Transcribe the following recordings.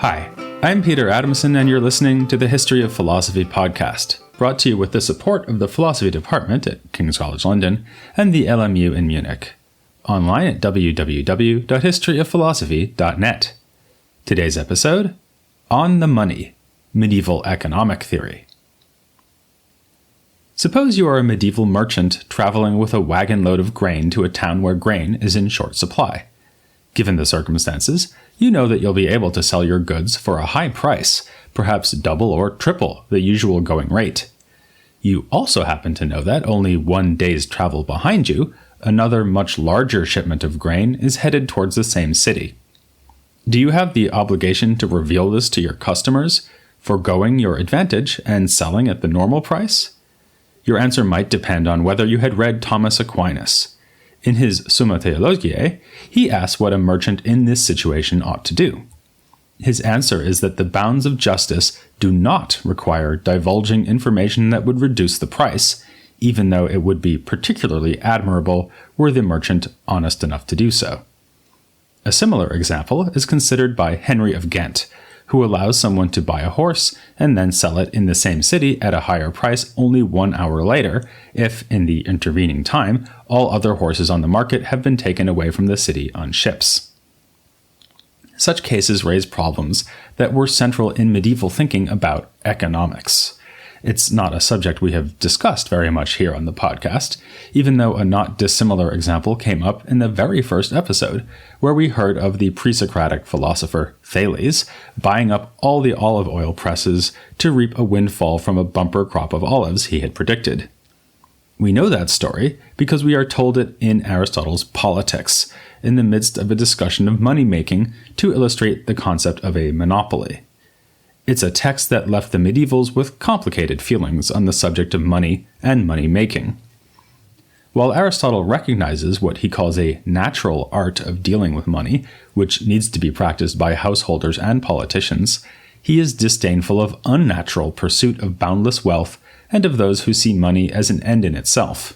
Hi, I'm Peter Adamson, and you're listening to the History of Philosophy podcast, brought to you with the support of the Philosophy Department at King's College London and the LMU in Munich. Online at www.historyofphilosophy.net. Today's episode, On the Money, Medieval Economic Theory. Suppose you are a medieval merchant traveling with a wagon load of grain to a town where grain is in short supply. Given the circumstances, you know that you'll be able to sell your goods for a high price, perhaps double or triple the usual going rate. You also happen to know that only 1 day's travel behind you, another much larger shipment of grain is headed towards the same city. Do you have the obligation to reveal this to your customers, foregoing your advantage and selling at the normal price? Your answer might depend on whether you had read Thomas Aquinas. In his Summa Theologiae, he asks what a merchant in this situation ought to do. His answer is that the bounds of justice do not require divulging information that would reduce the price, even though it would be particularly admirable were the merchant honest enough to do so. A similar example is considered by Henry of Ghent, who allows someone to buy a horse and then sell it in the same city at a higher price only 1 hour later, if, in the intervening time, all other horses on the market have been taken away from the city on ships. Such cases raise problems that were central in medieval thinking about economics. It's not a subject we have discussed very much here on the podcast, even though a not dissimilar example came up in the very first episode, where we heard of the pre-Socratic philosopher Thales buying up all the olive oil presses to reap a windfall from a bumper crop of olives he had predicted. We know that story because we are told it in Aristotle's Politics, in the midst of a discussion of money-making to illustrate the concept of a monopoly. It's a text that left the medievals with complicated feelings on the subject of money and money-making. While Aristotle recognizes what he calls a natural art of dealing with money, which needs to be practiced by householders and politicians, he is disdainful of unnatural pursuit of boundless wealth and of those who see money as an end in itself.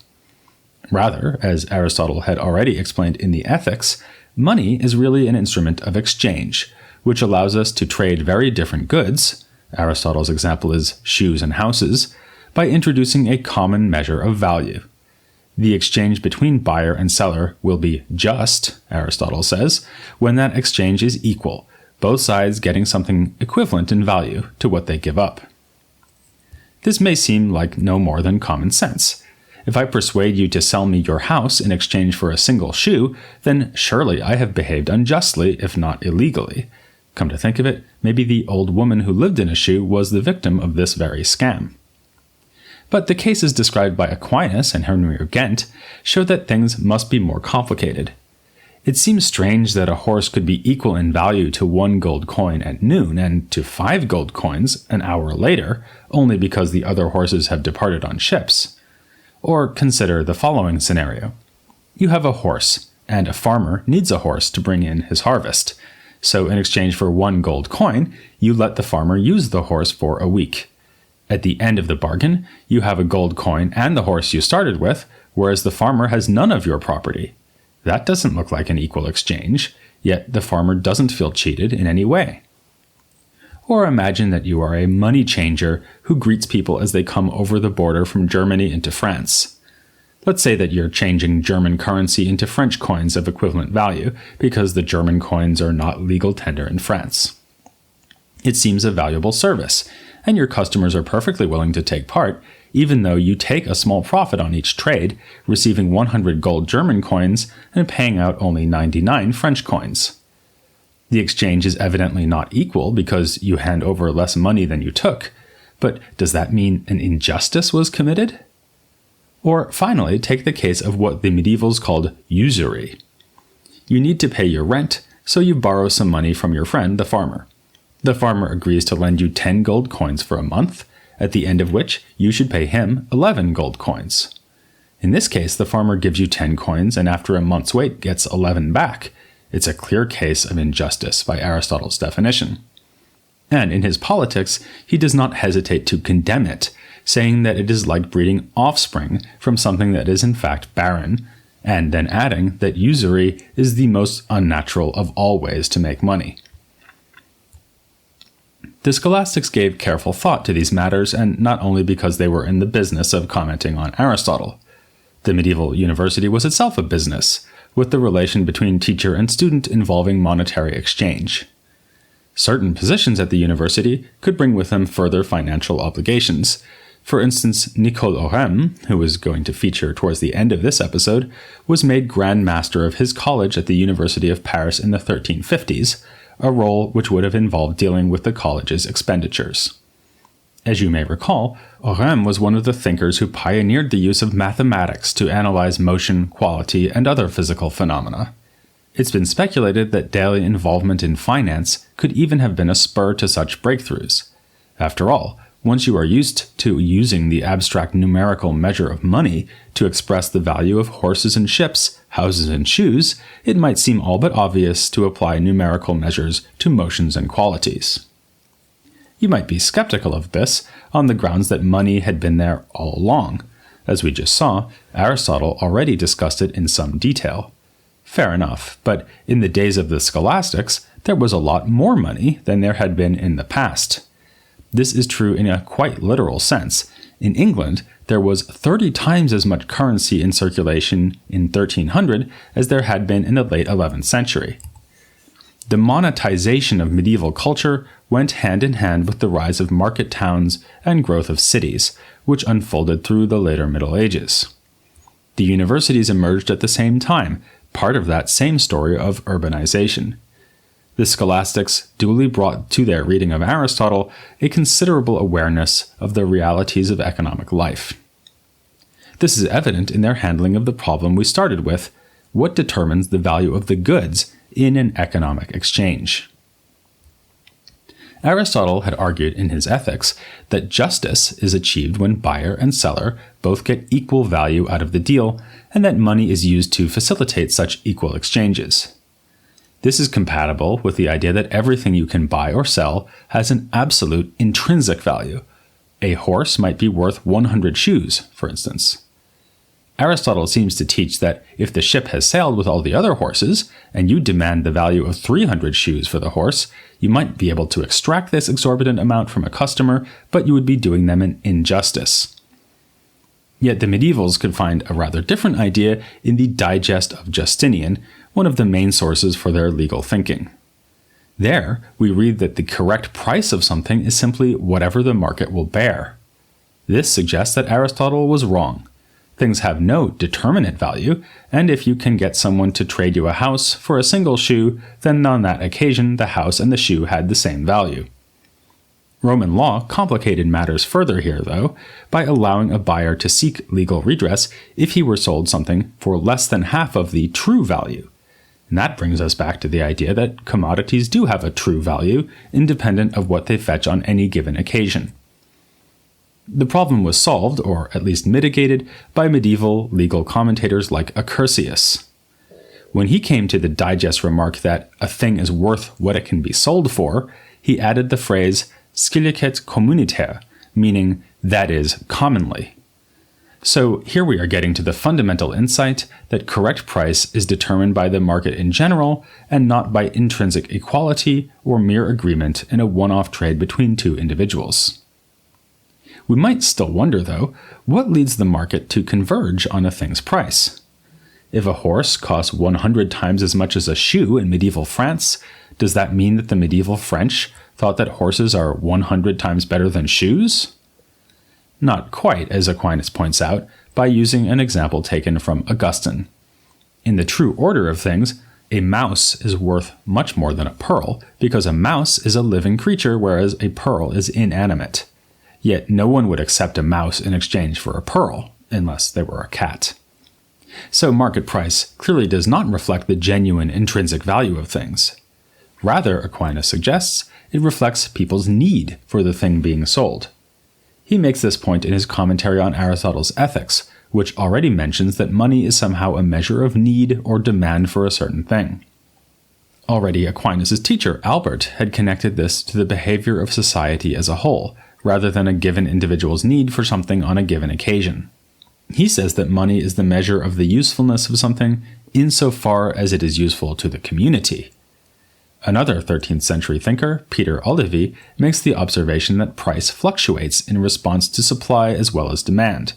Rather, as Aristotle had already explained in the Ethics, money is really an instrument of exchange, which allows us to trade very different goods, Aristotle's example is shoes and houses, by introducing a common measure of value. The exchange between buyer and seller will be just, Aristotle says, when that exchange is equal, both sides getting something equivalent in value to what they give up. This may seem like no more than common sense. If I persuade you to sell me your house in exchange for a single shoe, then surely I have behaved unjustly, if not illegally. Come to think of it, maybe the old woman who lived in a shoe was the victim of this very scam. But the cases described by Aquinas and Henry of Ghent show that things must be more complicated. It seems strange that a horse could be equal in value to 1 gold coin at noon and to 5 gold coins an hour later, only because the other horses have departed on ships. Or consider the following scenario. You have a horse, and a farmer needs a horse to bring in his harvest. So in exchange for 1 gold coin, you let the farmer use the horse for a week. At the end of the bargain, you have a gold coin and the horse you started with, whereas the farmer has none of your property. That doesn't look like an equal exchange, yet the farmer doesn't feel cheated in any way. Or imagine that you are a money changer who greets people as they come over the border from Germany into France. Let's say that you're changing German currency into French coins of equivalent value because the German coins are not legal tender in France. It seems a valuable service, and your customers are perfectly willing to take part, even though you take a small profit on each trade, receiving 100 gold German coins and paying out only 99 French coins. The exchange is evidently not equal because you hand over less money than you took, but does that mean an injustice was committed? Or finally, take the case of what the medievals called usury. You need to pay your rent, so you borrow some money from your friend, the farmer. The farmer agrees to lend you 10 gold coins for a month, at the end of which you should pay him 11 gold coins. In this case, the farmer gives you 10 coins and after a month's wait gets 11 back. It's a clear case of injustice by Aristotle's definition. And in his Politics, he does not hesitate to condemn it, saying that it is like breeding offspring from something that is in fact barren, and then adding that usury is the most unnatural of all ways to make money. The scholastics gave careful thought to these matters, and not only because they were in the business of commenting on Aristotle. The medieval university was itself a business, with the relation between teacher and student involving monetary exchange. Certain positions at the university could bring with them further financial obligations. For instance, Nicole Oresme, who is going to feature towards the end of this episode, was made Grand Master of his college at the University of Paris in the 1350s, a role which would have involved dealing with the college's expenditures. As you may recall, Oresme was one of the thinkers who pioneered the use of mathematics to analyze motion, quality, and other physical phenomena. It's been speculated that daily involvement in finance could even have been a spur to such breakthroughs. After all, once you are used to using the abstract numerical measure of money to express the value of horses and ships, houses and shoes, it might seem all but obvious to apply numerical measures to motions and qualities. You might be skeptical of this on the grounds that money had been there all along. As we just saw, Aristotle already discussed it in some detail. Fair enough, but in the days of the scholastics, there was a lot more money than there had been in the past. This is true in a quite literal sense. In England, there was 30 times as much currency in circulation in 1300 as there had been in the late 11th century. The monetization of medieval culture went hand in hand with the rise of market towns and growth of cities, which unfolded through the later Middle Ages. The universities emerged at the same time, part of that same story of urbanization. The scholastics duly brought to their reading of Aristotle a considerable awareness of the realities of economic life. This is evident in their handling of the problem we started with: what determines the value of the goods in an economic exchange? Aristotle had argued in his Ethics that justice is achieved when buyer and seller both get equal value out of the deal, and that money is used to facilitate such equal exchanges. This is compatible with the idea that everything you can buy or sell has an absolute intrinsic value. A horse might be worth 100 shoes, for instance. Aristotle seems to teach that if the ship has sailed with all the other horses, and you demand the value of 300 shoes for the horse, you might be able to extract this exorbitant amount from a customer, but you would be doing them an injustice. Yet the medievals could find a rather different idea in the Digest of Justinian, one of the main sources for their legal thinking. There, we read that the correct price of something is simply whatever the market will bear. This suggests that Aristotle was wrong. Things have no determinate value, and if you can get someone to trade you a house for a single shoe, then on that occasion the house and the shoe had the same value. Roman law complicated matters further here, though, by allowing a buyer to seek legal redress if he were sold something for less than half of the true value. And that brings us back to the idea that commodities do have a true value, independent of what they fetch on any given occasion. The problem was solved, or at least mitigated, by medieval legal commentators like Accursius. When he came to the Digest remark that a thing is worth what it can be sold for, he added the phrase scilicet communiter, meaning that is commonly. So here we are getting to the fundamental insight that correct price is determined by the market in general and not by intrinsic equality or mere agreement in a one-off trade between two individuals. We might still wonder, though, what leads the market to converge on a thing's price? If a horse costs 100 times as much as a shoe in medieval France, does that mean that the medieval French thought that horses are 100 times better than shoes? Not quite, as Aquinas points out, by using an example taken from Augustine. In the true order of things, a mouse is worth much more than a pearl, because a mouse is a living creature, whereas a pearl is inanimate. Yet no one would accept a mouse in exchange for a pearl, unless they were a cat. So market price clearly does not reflect the genuine intrinsic value of things. Rather, Aquinas suggests, it reflects people's need for the thing being sold. He makes this point in his commentary on Aristotle's Ethics, which already mentions that money is somehow a measure of need or demand for a certain thing. Already Aquinas' teacher, Albert, had connected this to the behavior of society as a whole, rather than a given individual's need for something on a given occasion. He says that money is the measure of the usefulness of something insofar as it is useful to the community. Another 13th century thinker, Peter Olivi, makes the observation that price fluctuates in response to supply as well as demand.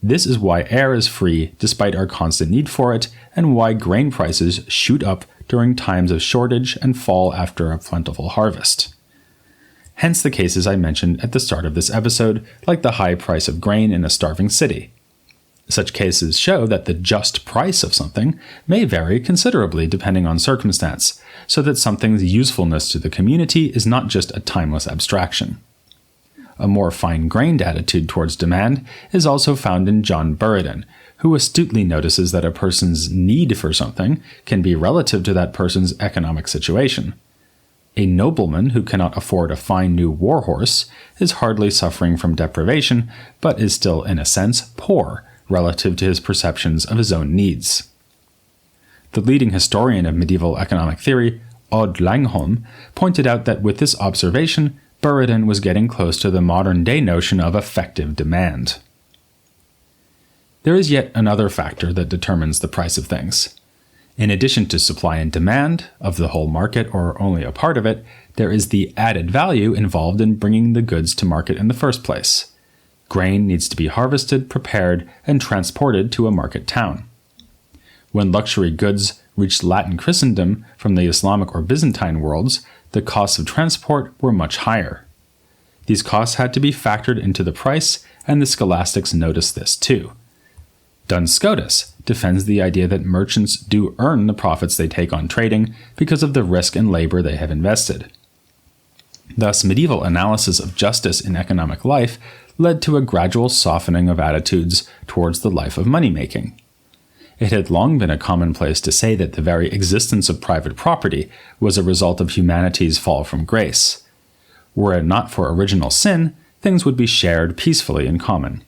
This is why air is free despite our constant need for it, and why grain prices shoot up during times of shortage and fall after a plentiful harvest. Hence the cases I mentioned at the start of this episode, like the high price of grain in a starving city. Such cases show that the just price of something may vary considerably depending on circumstance, so that something's usefulness to the community is not just a timeless abstraction. A more fine-grained attitude towards demand is also found in John Buridan, who astutely notices that a person's need for something can be relative to that person's economic situation. A nobleman who cannot afford a fine new war horse is hardly suffering from deprivation, but is still, in a sense, poor relative to his perceptions of his own needs. The leading historian of medieval economic theory, Odd Langholm, pointed out that with this observation, Buridan was getting close to the modern-day notion of effective demand. There is yet another factor that determines the price of things. In addition to supply and demand of the whole market or only a part of it, there is the added value involved in bringing the goods to market in the first place. Grain needs to be harvested, prepared, and transported to a market town. When luxury goods reached Latin Christendom from the Islamic or Byzantine worlds, the costs of transport were much higher. These costs had to be factored into the price, and the scholastics noticed this too. Duns Scotus defends the idea that merchants do earn the profits they take on trading because of the risk and labor they have invested. Thus, medieval analysis of justice in economic life led to a gradual softening of attitudes towards the life of money-making. It had long been a commonplace to say that the very existence of private property was a result of humanity's fall from grace. Were it not for original sin, things would be shared peacefully in common.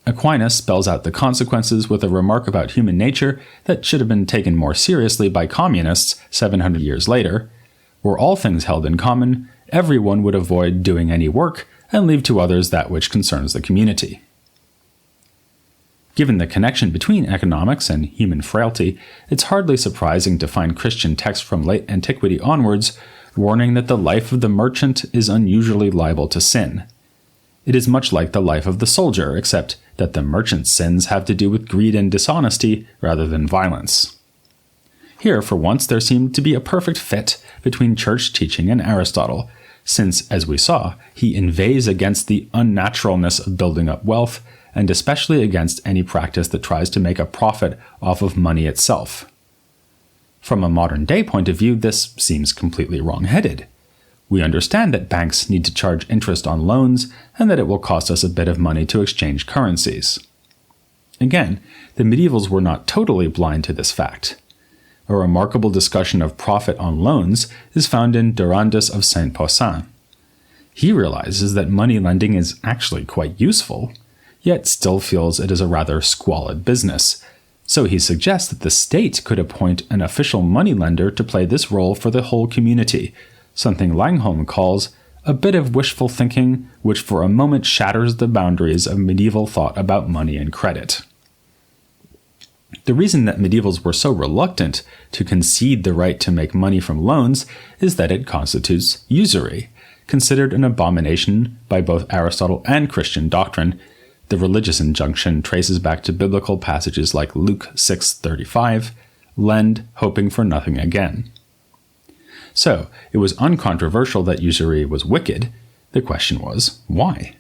Aquinas spells out the consequences with a remark about human nature that should have been taken more seriously by communists 700 years later. Were all things held in common, everyone would avoid doing any work and leave to others that which concerns the community. Given the connection between economics and human frailty, it's hardly surprising to find Christian texts from late antiquity onwards warning that the life of the merchant is unusually liable to sin. It is much like the life of the soldier, except that the merchant's sins have to do with greed and dishonesty rather than violence. Here, for once, there seemed to be a perfect fit between church teaching and Aristotle, since, as we saw, he inveighs against the unnaturalness of building up wealth, and especially against any practice that tries to make a profit off of money itself. From a modern-day point of view, this seems completely wrong-headed. We understand that banks need to charge interest on loans, and that it will cost us a bit of money to exchange currencies. Again, the medievals were not totally blind to this fact. A remarkable discussion of profit on loans is found in Durandus of Saint Poussin. He realizes that money lending is actually quite useful, yet still feels it is a rather squalid business, so he suggests that the state could appoint an official moneylender to play this role for the whole community, something Langholm calls a bit of wishful thinking which for a moment shatters the boundaries of medieval thought about money and credit. The reason that medievals were so reluctant to concede the right to make money from loans is that it constitutes usury, considered an abomination by both Aristotle and Christian doctrine. The religious injunction traces back to biblical passages like Luke 6:35, "Lend, hoping for nothing again." So, it was uncontroversial that usury was wicked. The question was, why?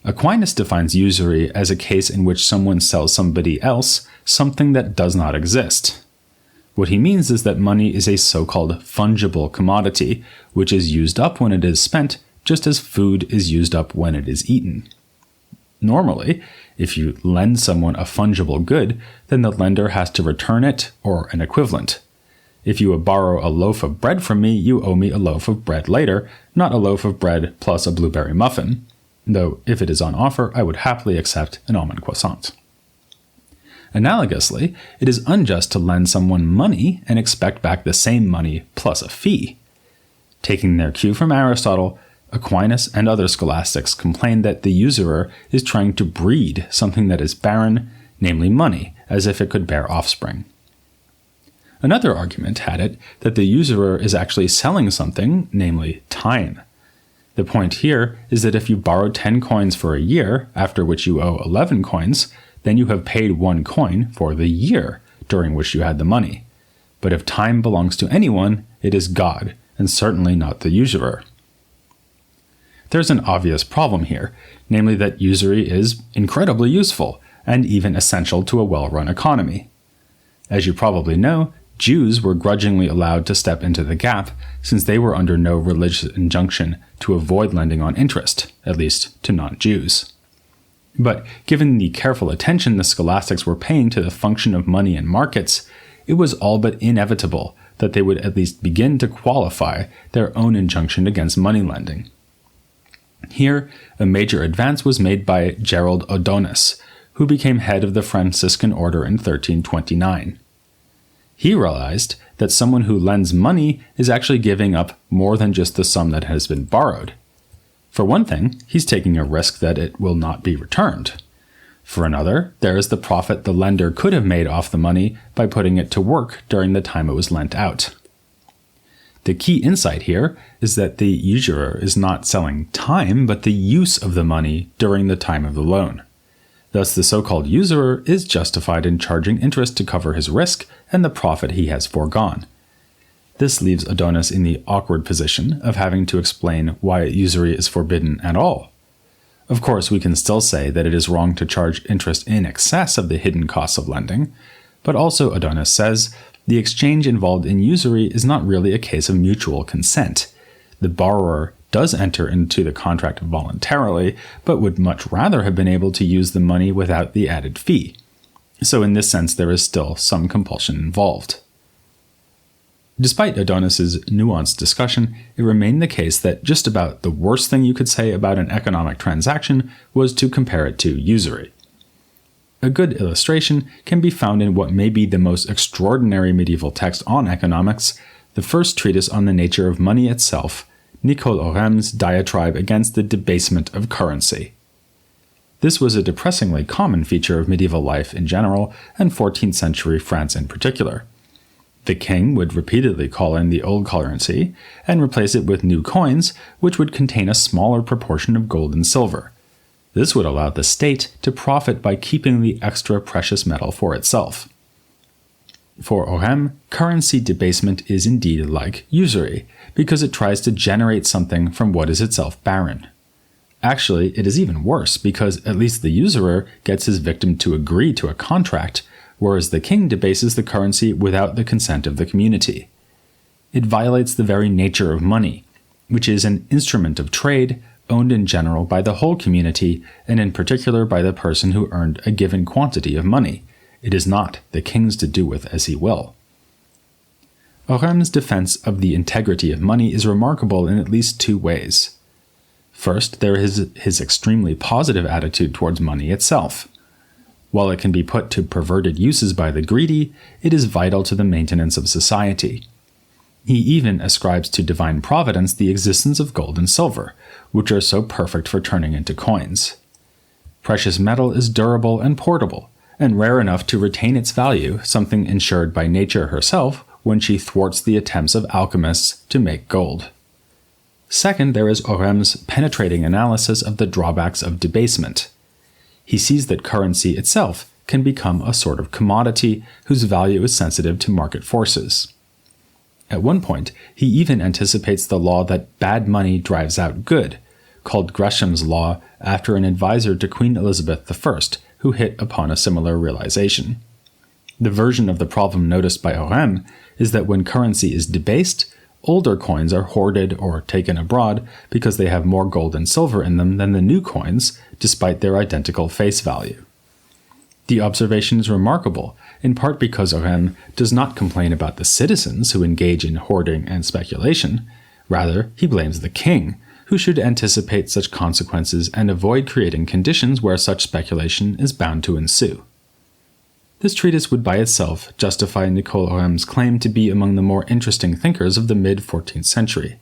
Aquinas defines usury as a case in which someone sells somebody else something that does not exist. What he means is that money is a so-called fungible commodity, which is used up when it is spent, just as food is used up when it is eaten. Normally, if you lend someone a fungible good, then the lender has to return it or an equivalent. If you borrow a loaf of bread from me, you owe me a loaf of bread later, not a loaf of bread plus a blueberry muffin. Though, if it is on offer, I would happily accept an almond croissant. Analogously, it is unjust to lend someone money and expect back the same money plus a fee. Taking their cue from Aristotle, Aquinas and other scholastics complain that the usurer is trying to breed something that is barren, namely money, as if it could bear offspring. Another argument had it that the usurer is actually selling something, namely time. The point here is that if you borrow 10 coins for a year, after which you owe 11 coins, then you have paid 1 coin for the year during which you had the money. But if time belongs to anyone, it is God, and certainly not the usurer. There's an obvious problem here, namely that usury is incredibly useful, and even essential to a well-run economy. As you probably know, Jews were grudgingly allowed to step into the gap since they were under no religious injunction to avoid lending on interest, at least to non-Jews. But given the careful attention the scholastics were paying to the function of money in markets, it was all but inevitable that they would at least begin to qualify their own injunction against money lending. Here, a major advance was made by Gerald Odonis, who became head of the Franciscan order in 1329. He realized that someone who lends money is actually giving up more than just the sum that has been borrowed. For one thing, he's taking a risk that it will not be returned. For another, there is the profit the lender could have made off the money by putting it to work during the time it was lent out. The key insight here is that the usurer is not selling time, but the use of the money during the time of the loan. Thus, the so-called usurer is justified in charging interest to cover his risk and the profit he has foregone. This leaves Adonis in the awkward position of having to explain why usury is forbidden at all. Of course, we can still say that it is wrong to charge interest in excess of the hidden costs of lending, but also Adonis says the exchange involved in usury is not really a case of mutual consent. The borrower does enter into the contract voluntarily, but would much rather have been able to use the money without the added fee. So in this sense, there is still some compulsion involved. Despite Adonis's nuanced discussion, it remained the case that just about the worst thing you could say about an economic transaction was to compare it to usury. A good illustration can be found in what may be the most extraordinary medieval text on economics, the first treatise on the nature of money itself, Nicole Oresme's diatribe against the debasement of currency. This was a depressingly common feature of medieval life in general, and 14th century France in particular. The king would repeatedly call in the old currency and replace it with new coins, which would contain a smaller proportion of gold and silver. This would allow the state to profit by keeping the extra precious metal for itself. For Oresme, currency debasement is indeed like usury, because it tries to generate something from what is itself barren. Actually, it is even worse, because at least the usurer gets his victim to agree to a contract, whereas the king debases the currency without the consent of the community. It violates the very nature of money, which is an instrument of trade owned in general by the whole community, and in particular by the person who earned a given quantity of money. It is not the king's to do with as he will. Oresme's defense of the integrity of money is remarkable in at least two ways. First, there is his extremely positive attitude towards money itself. While it can be put to perverted uses by the greedy, it is vital to the maintenance of society. He even ascribes to divine providence the existence of gold and silver, which are so perfect for turning into coins. Precious metal is durable and portable, and rare enough to retain its value, something ensured by nature herself when she thwarts the attempts of alchemists to make gold. Second, there is Oresme's penetrating analysis of the drawbacks of debasement. He sees that currency itself can become a sort of commodity whose value is sensitive to market forces. At one point, he even anticipates the law that bad money drives out good, called Gresham's law after an advisor to Queen Elizabeth I, who hit upon a similar realization. The version of the problem noticed by Oresme is that when currency is debased, older coins are hoarded or taken abroad because they have more gold and silver in them than the new coins, despite their identical face value. The observation is remarkable, in part because Oresme does not complain about the citizens who engage in hoarding and speculation. Rather, he blames the king, who should anticipate such consequences and avoid creating conditions where such speculation is bound to ensue. This treatise would by itself justify Nicole Oresme's claim to be among the more interesting thinkers of the mid-14th century.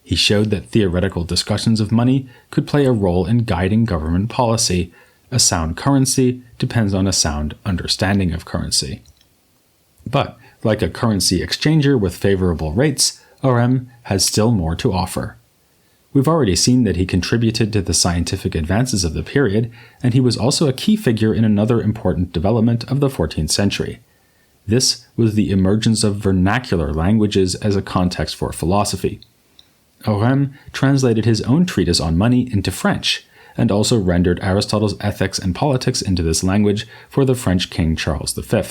He showed that theoretical discussions of money could play a role in guiding government policy. A sound currency depends on a sound understanding of currency. But, Like a currency exchanger with favorable rates, Oresme has still more to offer. We've already seen that he contributed to the scientific advances of the period, and he was also a key figure in another important development of the 14th century. This was the emergence of vernacular languages as a context for philosophy. Oresme translated his own treatise on money into French, and also rendered Aristotle's Ethics and Politics into this language for the French King Charles V.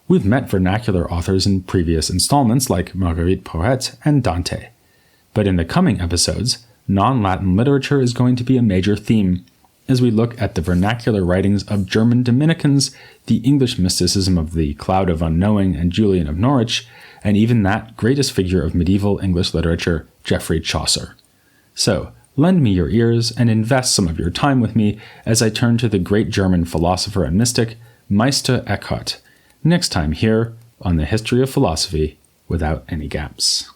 We've met vernacular authors in previous installments like Marguerite Porete and Dante. But in the coming episodes, non-Latin literature is going to be a major theme, as we look at the vernacular writings of German Dominicans, the English mysticism of the Cloud of Unknowing and Julian of Norwich, and even that greatest figure of medieval English literature, Geoffrey Chaucer. So, lend me your ears and invest some of your time with me as I turn to the great German philosopher and mystic, Meister Eckhart, next time here on the History of Philosophy Without Any Gaps.